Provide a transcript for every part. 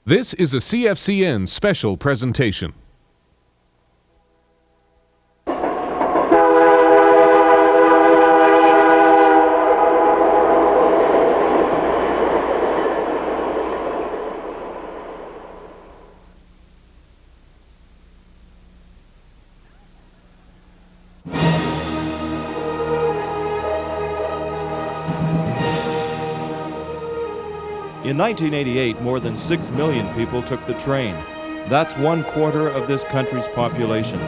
This is a CFCN special presentation. In 1988, more than 6 million people took the train. That's 1/4 of this country's population.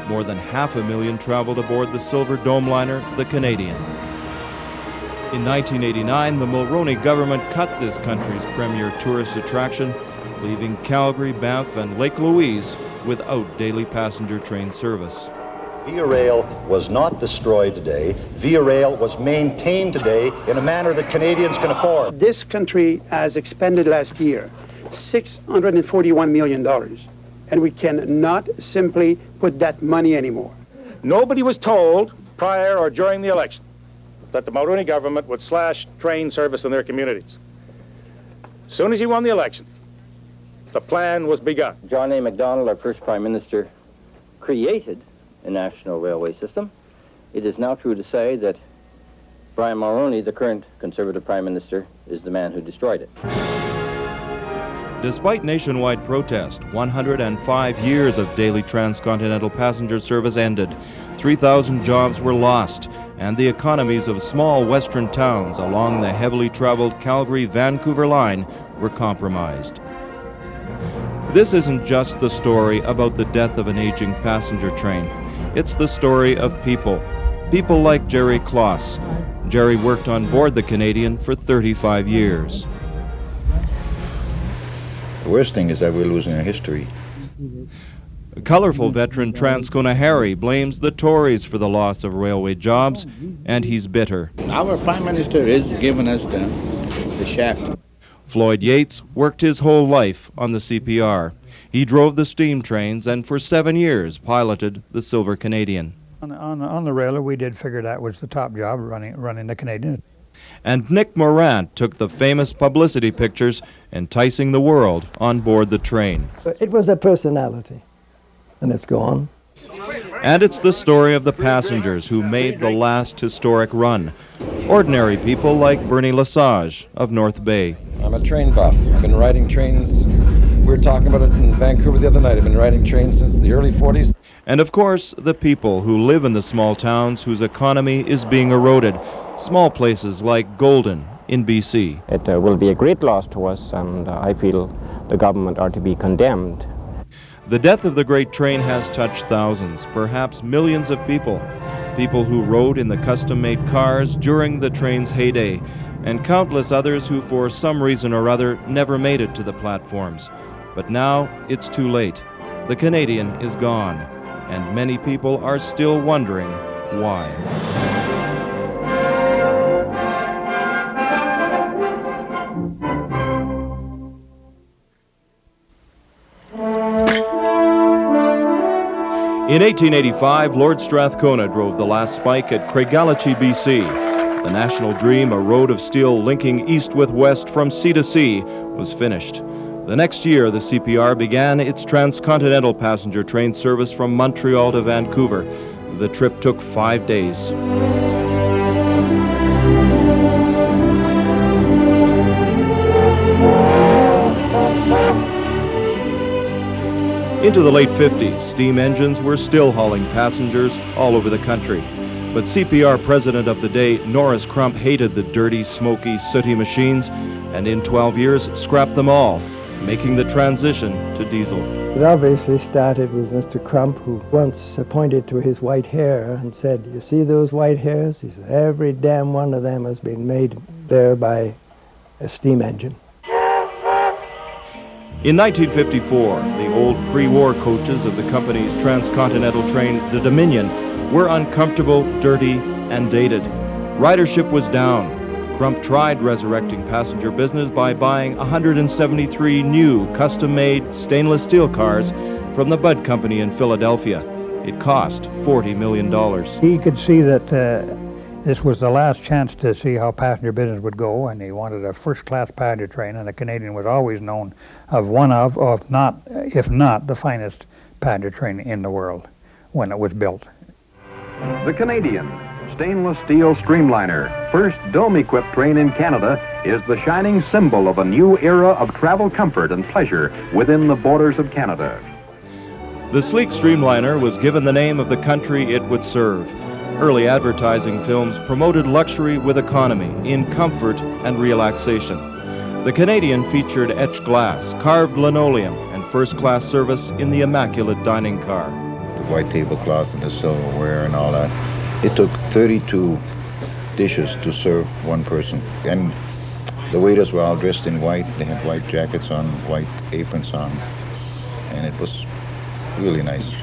More than 500,000 traveled aboard the Silver Dome liner, the Canadian. In 1989, the Mulroney government cut this country's premier tourist attraction, leaving Calgary, Banff, and Lake Louise without daily passenger train service. Via Rail was not destroyed today. Via Rail was maintained today in a manner that Canadians can afford. This country has expended last year $641 million, and we cannot simply put that money anymore. Nobody was told prior or during the election that the Mulroney government would slash train service in their communities. As soon as he won the election, the plan was begun. John A. Macdonald, our first Prime Minister, created a national railway system. It is now true to say that Brian Mulroney, the current Conservative Prime Minister, is the man who destroyed it. Despite nationwide protest, 105 years of daily transcontinental passenger service ended. 3,000 jobs were lost, and the economies of small western towns along the heavily traveled Calgary-Vancouver line were compromised. This isn't just the story about the death of an aging passenger train. It's the story of people. People like Jerry Kloss. Jerry worked on board the Canadian for 35 years. The worst thing is that we're losing our history. Colorful veteran Transcona Harry blames the Tories for the loss of railway jobs, and he's bitter. Our Prime Minister is giving us the shaft. Floyd Yates worked his whole life on the CPR. He drove the steam trains and for 7 years piloted the Silver Canadian. On the railway, we did figure that was the top job, running the Canadian. And Nick Morant took the famous publicity pictures enticing the world on board the train. It was their personality, and it's gone. And it's the story of the passengers who made the last historic run. Ordinary people like Bernie Lesage of North Bay. I'm a train buff. I've been riding trains. We were talking about it in Vancouver the other night. I've been riding trains since the early 40s. And of course, the people who live in the small towns whose economy is being eroded. Small places like Golden in BC. It will be a great loss to us, and I feel the government are to be condemned. The death of the great train has touched thousands, perhaps millions of people. People who rode in the custom-made cars during the train's heyday, and countless others who for some reason or other never made it to the platforms. But now it's too late. The Canadian is gone, and many people are still wondering why. In 1885, Lord Strathcona drove the last spike at Craigellachie, BC. The national dream, a road of steel linking east with west from sea to sea, was finished. The next year, the CPR began its transcontinental passenger train service from Montreal to Vancouver. The trip took 5 days. Into the late 50s, steam engines were still hauling passengers all over the country. But CPR president of the day, Norris Crump, hated the dirty, smoky, sooty machines, and in 12 years scrapped them all, making the transition to diesel. It obviously started with Mr. Crump, who once pointed to his white hair and said, "You see those white hairs?" He said, "Every damn one of them has been made there by a steam engine." In 1954, the old pre-war coaches of the company's transcontinental train, the Dominion, were uncomfortable, dirty, and dated. Ridership was down. Crump tried resurrecting passenger business by buying 173 new custom-made stainless steel cars from the Budd Company in Philadelphia. It cost $40 million. He could see that This was the last chance to see how passenger business would go, and he wanted a first-class passenger train, and the Canadian was always known of one of not, if not, the finest passenger train in the world when it was built. The Canadian, stainless steel streamliner, first dome-equipped train in Canada, is the shining symbol of a new era of travel comfort and pleasure within the borders of Canada. The sleek streamliner was given the name of the country it would serve. Early advertising films promoted luxury with economy in comfort and relaxation. The Canadian featured etched glass, carved linoleum, and first-class service in the immaculate dining car. The white tablecloths and the silverware and all that. It took 32 dishes to serve one person. And the waiters were all dressed in white. They had white jackets on, white aprons on, and it was really nice.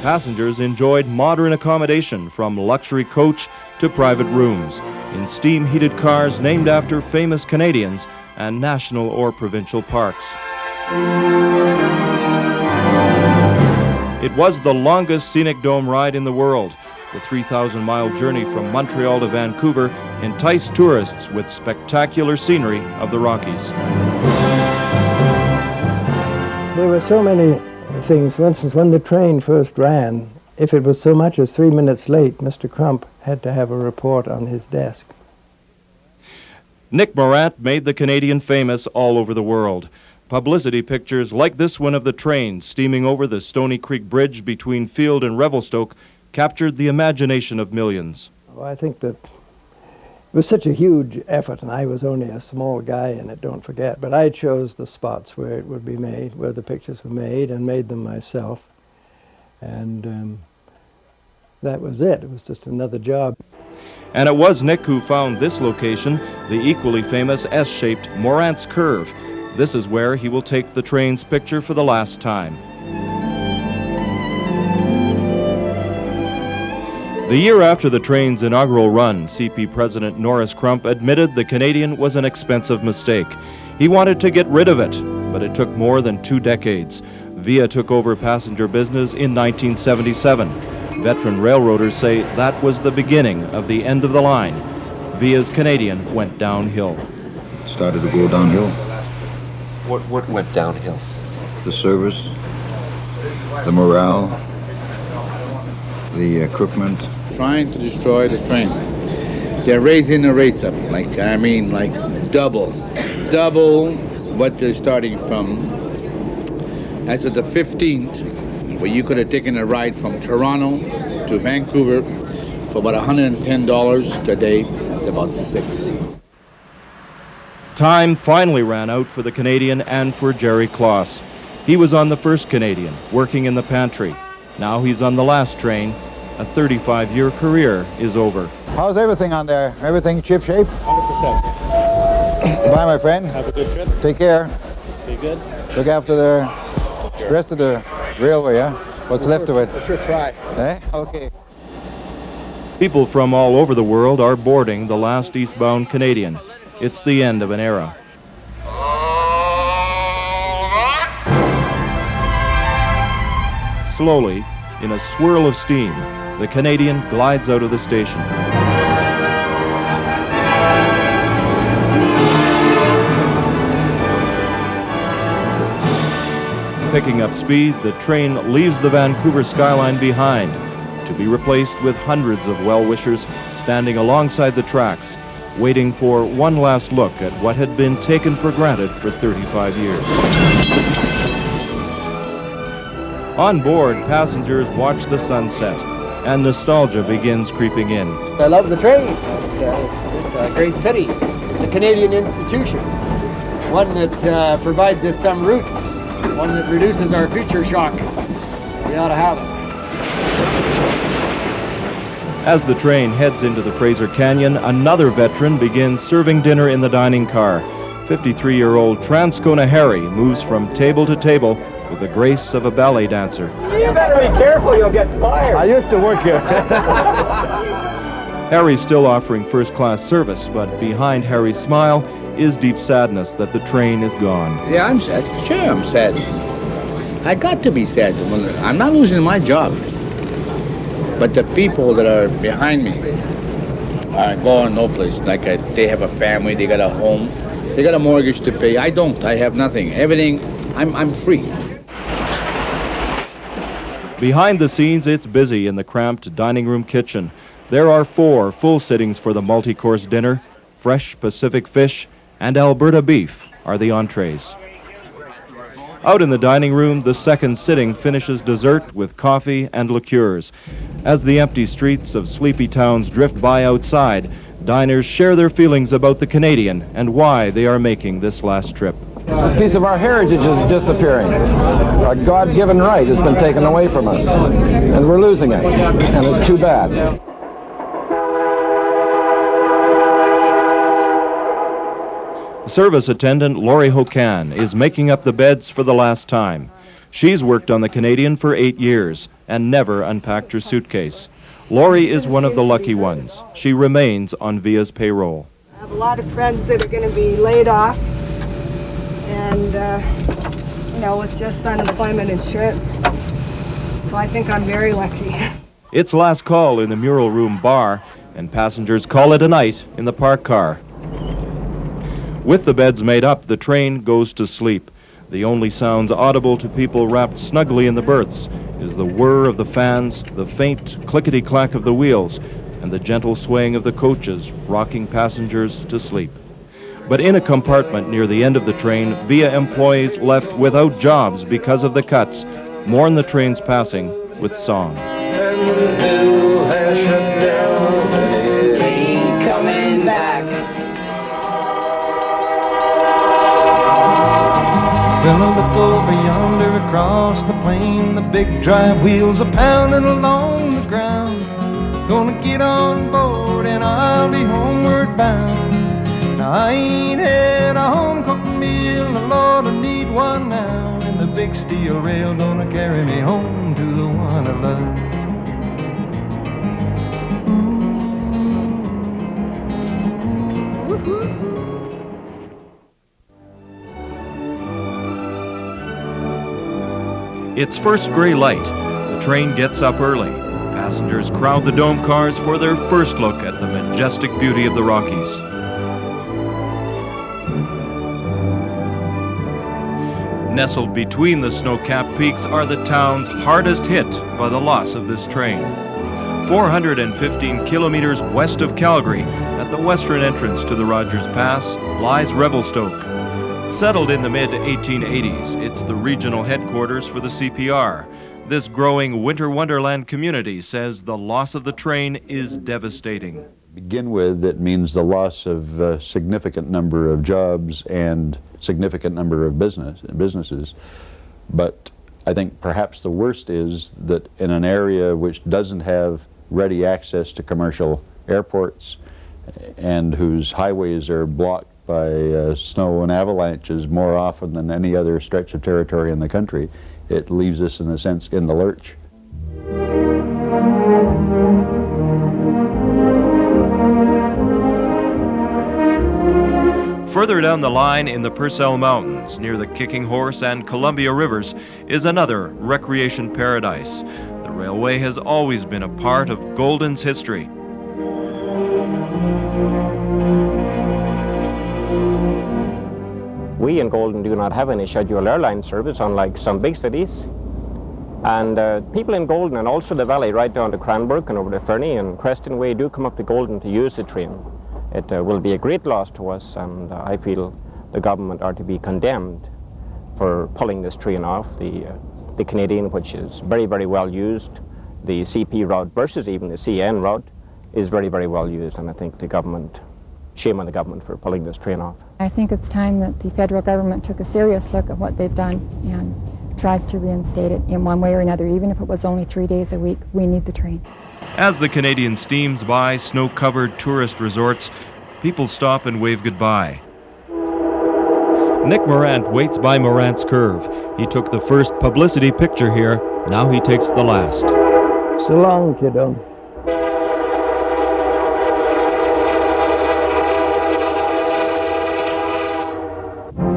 Passengers enjoyed modern accommodation from luxury coach to private rooms in steam-heated cars named after famous Canadians and national or provincial parks. It was the longest scenic dome ride in the world. The 3,000-mile journey from Montreal to Vancouver enticed tourists with spectacular scenery of the Rockies. There were so many things. For instance, when the train first ran, if it was so much as 3 minutes late, Mr. Crump had to have a report on his desk. Nick Morant made the Canadian famous all over the world. Publicity pictures like this one of the train steaming over the Stony Creek Bridge between Field and Revelstoke captured the imagination of millions. Well, I think that it was such a huge effort, and I was only a small guy in it, don't forget. But I chose the spots where it would be made, where the pictures were made, and made them myself. And that was it. It was just another job. And it was Nick who found this location, the equally famous S-shaped Morant's Curve. This is where he will take the train's picture for the last time. The year after the train's inaugural run, CP President Norris Crump admitted the Canadian was an expensive mistake. He wanted to get rid of it, but it took more than 2 decades. Via took over passenger business in 1977. Veteran railroaders say that was the beginning of the end of the line. Via's Canadian went downhill. Started to go downhill. What went downhill? The service, the morale, the equipment. Trying to destroy the train. They're raising the rates up, like double what they're starting from. As of the 15th, where you could have taken a ride from Toronto to Vancouver for about $110 today, it's about $6. Time finally ran out for the Canadian and for Jerry Kloss. He was on the first Canadian, working in the pantry. Now he's on the last train. A 35-year career is over. How's everything on there? Everything chip shape? 100%. Bye, my friend. Have a good trip. Take care. Be good. Look after the rest of the railway, yeah? What's left of it? I'll sure try. Eh? Okay. People from all over the world are boarding the last eastbound Canadian. It's the end of an era. Slowly, in a swirl of steam, the Canadian glides out of the station. Picking up speed, the train leaves the Vancouver skyline behind, to be replaced with hundreds of well-wishers standing alongside the tracks, waiting for one last look at what had been taken for granted for 35 years. On board, passengers watch the sunset, and nostalgia begins creeping in. I love the train. It's just a great pity. It's a Canadian institution, one that provides us some roots, one that reduces our future shock. We ought to have it. As the train heads into the Fraser Canyon, another veteran begins serving dinner in the dining car. 53-year-old Transcona Harry moves from table to table with the grace of a ballet dancer. You better be careful, you'll get fired. I used to work here. Harry's still offering first-class service, but behind Harry's smile is deep sadness that the train is gone. Yeah, I'm sad. Sure, I'm sad. I got to be sad. I'm not losing my job. But the people that are behind me, are going no place. Like they have a family, they got a home, they got a mortgage to pay. I don't. I have nothing. Everything, I'm free. Behind the scenes, it's busy in the cramped dining room kitchen. There are 4 full sittings for the multi-course dinner. Fresh Pacific fish and Alberta beef are the entrees. Out in the dining room, the second sitting finishes dessert with coffee and liqueurs. As the empty streets of sleepy towns drift by outside, diners share their feelings about the Canadian and why they are making this last trip. A piece of our heritage is disappearing. A God-given right has been taken away from us, and we're losing it, and it's too bad. Service attendant Lori Hocan is making up the beds for the last time. She's worked on the Canadian for 8 years and never unpacked her suitcase. Lori is one of the lucky ones. She remains on VIA's payroll. I have a lot of friends that are going to be laid off, and with just unemployment insurance. So I think I'm very lucky. It's last call in the Mural Room bar, and passengers call it a night in the park car. With the beds made up, the train goes to sleep. The only sounds audible to people wrapped snugly in the berths is the whir of the fans, the faint clickety-clack of the wheels, and the gentle swaying of the coaches, rocking passengers to sleep. But in a compartment near the end of the train, VIA employees left without jobs because of the cuts mourn the train's passing with song. Well, I look over yonder across the plain. The big drive wheels are pounding along the ground. Gonna get on board and I'll be homeward bound. Now I ain't had a home-cooked meal, Lord, I need one now. And the big steel rail gonna carry me home to the one I love. It's first gray light. The train gets up early. Passengers crowd the dome cars for their first look at the majestic beauty of the Rockies. Nestled between the snow-capped peaks are the towns hardest hit by the loss of this train. 415 kilometers west of Calgary, at the western entrance to the Rogers Pass, lies Revelstoke. Settled in the mid-1880s, it's the regional headquarters for the CPR. This growing winter wonderland community says the loss of the train is devastating. To begin with, it means the loss of a significant number of jobs and significant number of businesses. But I think perhaps the worst is that in an area which doesn't have ready access to commercial airports and whose highways are blocked by snow and avalanches more often than any other stretch of territory in the country, it leaves us in a sense in the lurch. Further down the line in the Purcell Mountains, near the Kicking Horse and Columbia Rivers, is another recreation paradise. The railway has always been a part of Golden's history. We in Golden do not have any scheduled airline service, unlike some big cities. And people in Golden and also the valley right down to Cranbrook and over to Fernie and Creston Way do come up to Golden to use the train. It will be a great loss to us, and I feel the government are to be condemned for pulling this train off. The Canadian, which is very, very well used, the CP route versus even the CN route is very, very well used, and I think the government, shame on the government for pulling this train off. I think it's time that the federal government took a serious look at what they've done and tries to reinstate it in one way or another, even if it was only 3 days a week. We need the train. As the Canadian steams by snow-covered tourist resorts, people stop and wave goodbye. Nick Morant waits by Morant's Curve. He took the first publicity picture here. Now he takes the last. So long, kiddo.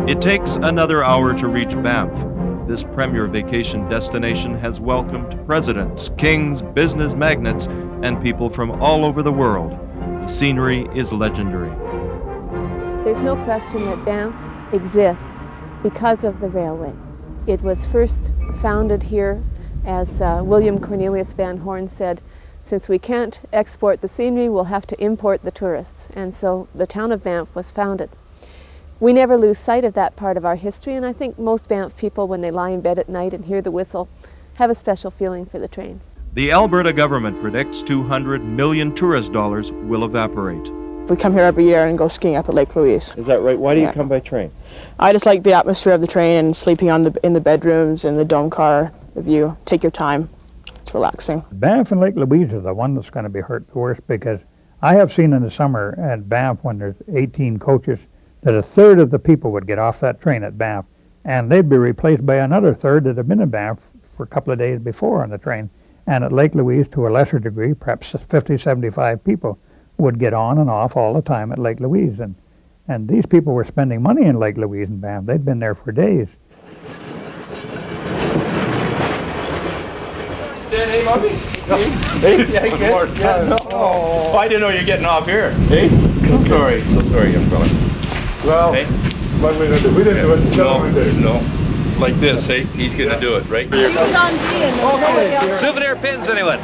It takes another hour to reach Banff. This premier vacation destination has welcomed presidents, kings, business magnates, and people from all over the world. The scenery is legendary. There's no question that Banff exists because of the railway. It was first founded here, as William Cornelius Van Horn said, since we can't export the scenery, we'll have to import the tourists. And so the town of Banff was founded. We never lose sight of that part of our history, and I think most Banff people, when they lie in bed at night and hear the whistle, have a special feeling for the train. The Alberta government predicts $200 million tourist dollars will evaporate. We come here every year and go skiing up at Lake Louise. Is that right? Why do you come by train? I just like the atmosphere of the train and sleeping in the bedrooms and the dome car, the view. Take your time. It's relaxing. Banff and Lake Louise are the one that's going to be hurt the worst, because I have seen in the summer at Banff, when there's 18 coaches, that a third of the people would get off that train at Banff, and they'd be replaced by another third that had been in Banff for a couple of days before on the train. And at Lake Louise, to a lesser degree, perhaps 50, 75 people would get on and off all the time at Lake Louise. And these people were spending money in Lake Louise and Banff. They'd been there for days. Hey, Bobby. Hey, yeah, good. Yeah, no. Oh, I didn't know you're getting off here. Hey, so sorry, young fella. Well, hey. What we didn't do it. No. Like this, hey, he's gonna do it, right? Souvenir pins, anyone?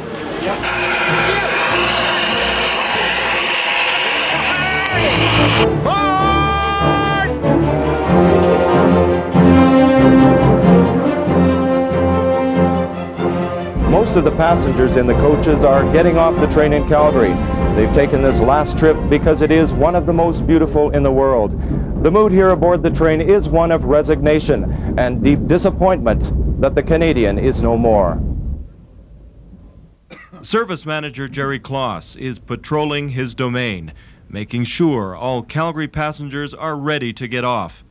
Most of the passengers in the coaches are getting off the train in Calgary. They've taken this last trip because it is one of the most beautiful in the world. The mood here aboard the train is one of resignation and deep disappointment that the Canadian is no more. Service Manager Jerry Kloss is patrolling his domain, making sure all Calgary passengers are ready to get off.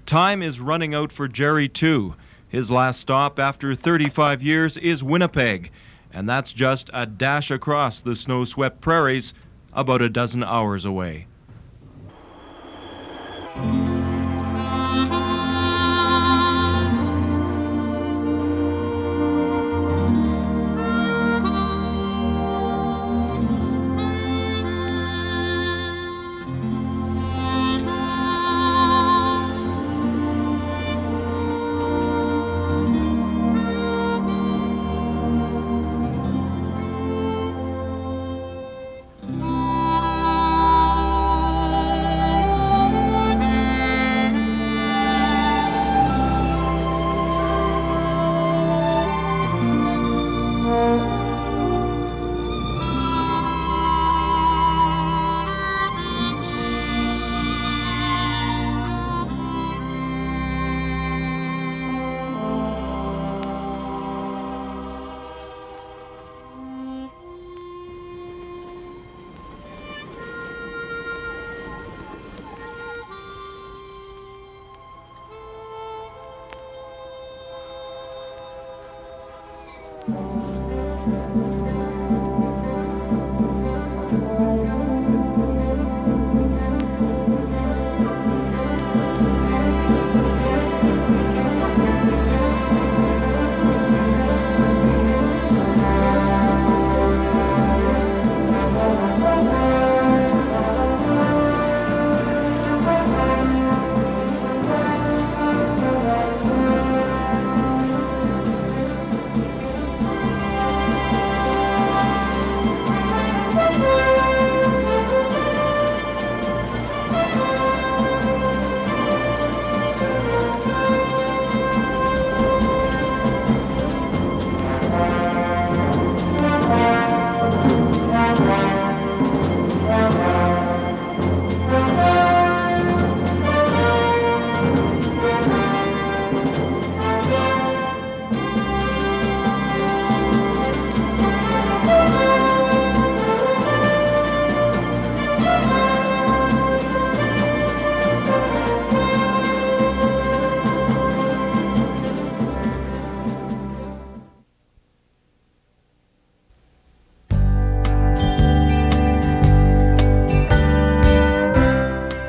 Time is running out for Jerry too. His last stop after 35 years is Winnipeg, and that's just a dash across the snow-swept prairies, about a dozen hours away.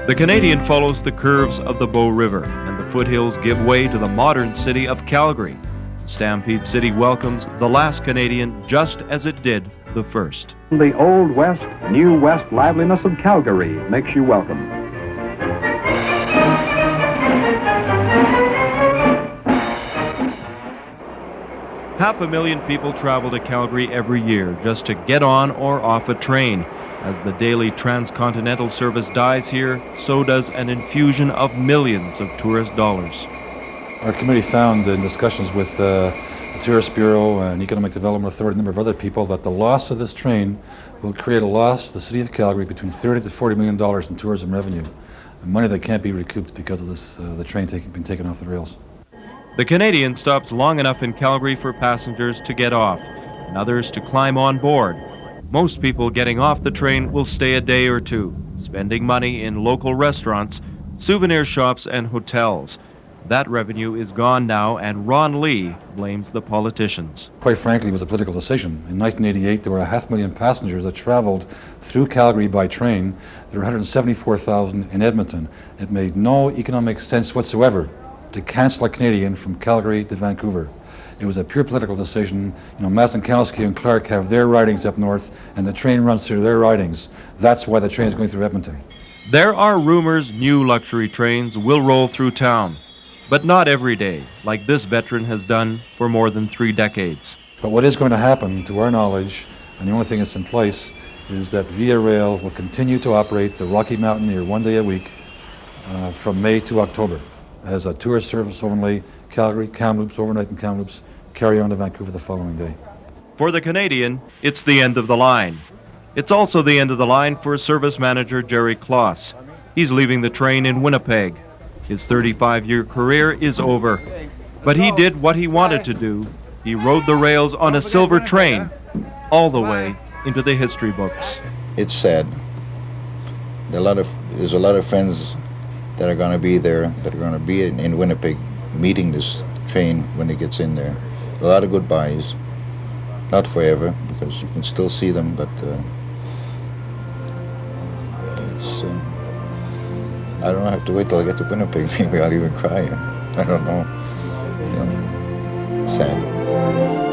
The Canadian follows the curves of the Bow River, and the foothills give way to the modern city of Calgary. Stampede City welcomes the last Canadian just as it did the first. The Old West, New West liveliness of Calgary makes you welcome. Half a million people travel to Calgary every year just to get on or off a train. As the daily transcontinental service dies here, so does an infusion of millions of tourist dollars. Our committee found in discussions with the Tourist Bureau and Economic Development Authority and a number of other people that the loss of this train will create a loss to the city of Calgary between $30 to $40 million in tourism revenue, money that can't be recouped because of this, the train being taken off the rails. The Canadian stops long enough in Calgary for passengers to get off and others to climb on board. Most people getting off the train will stay a day or two, spending money in local restaurants, souvenir shops, and hotels. That revenue is gone now, and Ron Lee blames the politicians. Quite frankly, it was a political decision. In 1988, there were 500,000 passengers that traveled through Calgary by train. There were 174,000 in Edmonton. It made no economic sense whatsoever to cancel a Canadian from Calgary to Vancouver. It was a pure political decision. You know, Mazankowski and Clark have their ridings up north, and the train runs through their ridings. That's why the train is going through Edmonton. There are rumors new luxury trains will roll through town, but not every day, like this veteran has done for more than 3 decades. But what is going to happen, to our knowledge, and the only thing that's in place, is that Via Rail will continue to operate the Rocky Mountaineer 1 day a week from May to October as a tourist service only, Calgary, Kamloops, overnight in Kamloops, carry on to Vancouver the following day. For the Canadian, it's the end of the line. It's also the end of the line for service manager Jerry Kloss. He's leaving the train in Winnipeg. His 35-year career is over. But he did what he wanted to do. He rode the rails on a silver train all the way into the history books. It's sad. There's a lot of friends that are going to be there, that are going to be in Winnipeg meeting this train when it gets in there. A lot of goodbyes. Not forever, because you can still see them, but I don't have to wait till I get to Winnipeg. Maybe I'll even cry. I don't know. You know, sad.